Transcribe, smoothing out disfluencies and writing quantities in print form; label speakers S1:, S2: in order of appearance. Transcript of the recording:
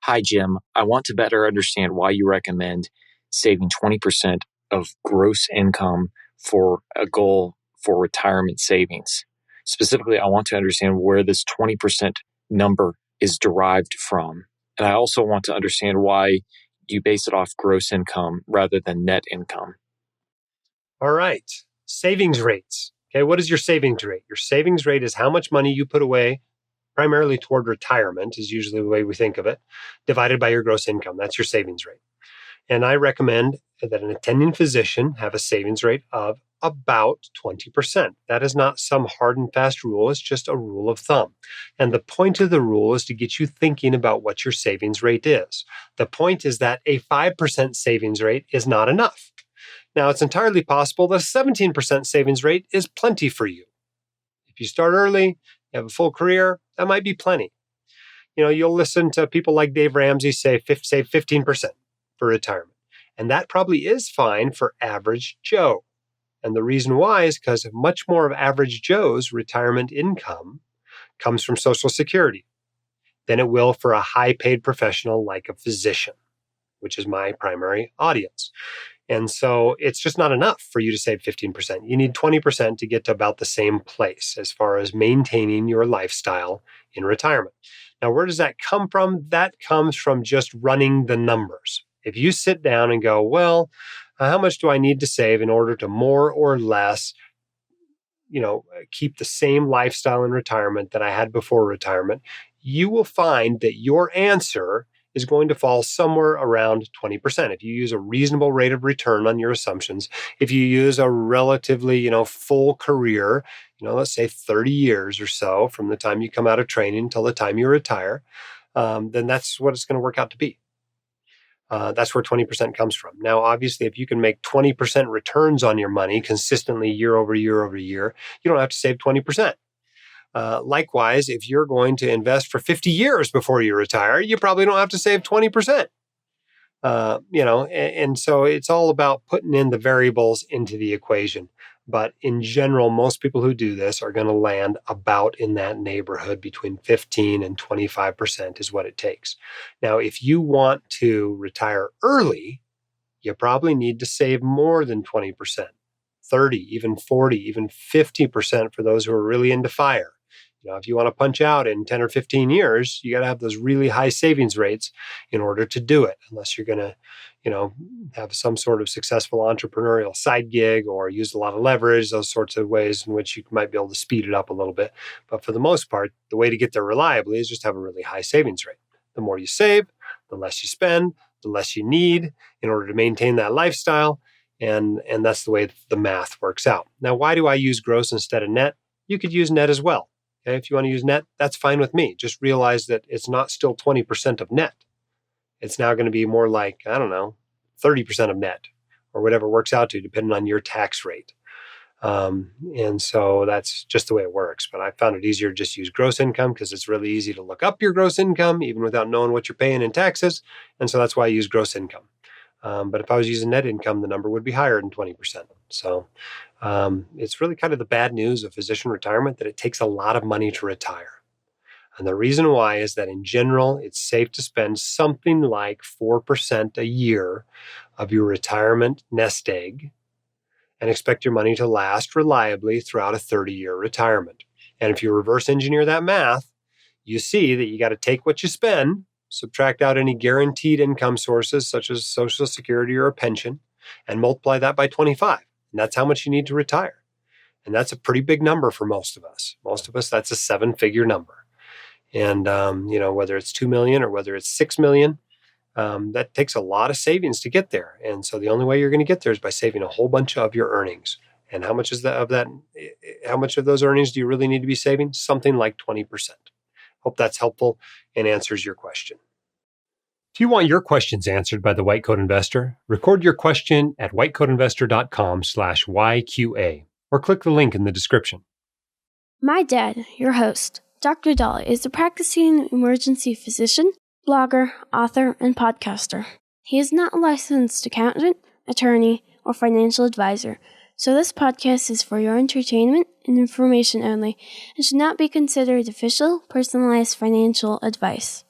S1: Hi, Jim. I want to better understand why you recommend saving 20% of gross income for a goal for retirement savings. Specifically, I want to understand where this 20% number is derived from. And I also want to understand why you base it off gross income rather than net income.
S2: All right. Savings rates. Okay, what is your savings rate? Your savings rate is how much money you put away primarily toward retirement is usually the way we think of it, divided by your gross income. That's your savings rate. And I recommend that an attending physician have a savings rate of about 20%. That is not some hard and fast rule. It's just a rule of thumb. And the point of the rule is to get you thinking about what your savings rate is. The point is that a 5% savings rate is not enough. Now, it's entirely possible that a 17% savings rate is plenty for you. If you start early, you have a full career, that might be plenty. You'll listen to people like Dave Ramsey say save 15% for retirement. And that probably is fine for average Joe. And the reason why is because much more of average Joe's retirement income comes from Social Security than it will for a high-paid professional like a physician, which is my primary audience. And so it's just not enough for you to save 15%. You need 20% to get to about the same place as far as maintaining your lifestyle in retirement. Now, where does that come from? That comes from just running the numbers. If you sit down and go, well, how much do I need to save in order to more or less, keep the same lifestyle in retirement that I had before retirement, you will find that your answer is going to fall somewhere around 20%. If you use a reasonable rate of return on your assumptions, if you use a relatively, full career, let's say 30 years or so from the time you come out of training until the time you retire, then that's what it's going to work out to be. That's where 20% comes from. Now, obviously, if you can make 20% returns on your money consistently year over year over year, you don't have to save 20%. Likewise, if you're going to invest for 50 years before you retire, you probably don't have to save 20%. And so it's all about putting in the variables into the equation. But in general, most people who do this are going to land about in that neighborhood between 15 and 25% is what it takes. Now, if you want to retire early, you probably need to save more than 20%, 30, even 40, even 50% for those who are really into fire. If you want to punch out in 10 or 15 years, you got to have those really high savings rates in order to do it, unless you're going to, have some sort of successful entrepreneurial side gig or use a lot of leverage, those sorts of ways in which you might be able to speed it up a little bit. But for the most part, the way to get there reliably is just have a really high savings rate. The more you save, the less you spend, the less you need in order to maintain that lifestyle. And that's the way the math works out. Now, why do I use gross instead of net? You could use net as well. Okay, if you want to use net, that's fine with me. Just realize that it's not still 20% of net. It's now going to be more like, 30% of net or whatever works out to, depending on your tax rate. And so that's just the way it works. But I found it easier to just use gross income because it's really easy to look up your gross income even without knowing what you're paying in taxes. And so that's why I use gross income. But if I was using net income, the number would be higher than 20%. So it's really kind of the bad news of physician retirement that it takes a lot of money to retire. And the reason why is that in general, it's safe to spend something like 4% a year of your retirement nest egg and expect your money to last reliably throughout a 30-year retirement. And if you reverse engineer that math, you see that you got to take what you spend, subtract out any guaranteed income sources such as Social Security or a pension, and multiply that by 25. And that's how much you need to retire. And that's a pretty big number for most of us. Most of us, that's a 7-figure number. And, whether it's 2 million or whether it's 6 million, that takes a lot of savings to get there. And so the only way you're going to get there is by saving a whole bunch of your earnings. And how much is that of that? How much of those earnings do you really need to be saving? Something like 20%. Hope that's helpful and answers your question. If you want your questions answered by the White Coat Investor, record your question at whitecoatinvestor.com/YQA or click the link in the description.
S3: My dad, your host, Dr. Dahl, is a practicing emergency physician, blogger, author, and podcaster. He is not a licensed accountant, attorney, or financial advisor, so this podcast is for your entertainment and information only and should not be considered official, personalized financial advice.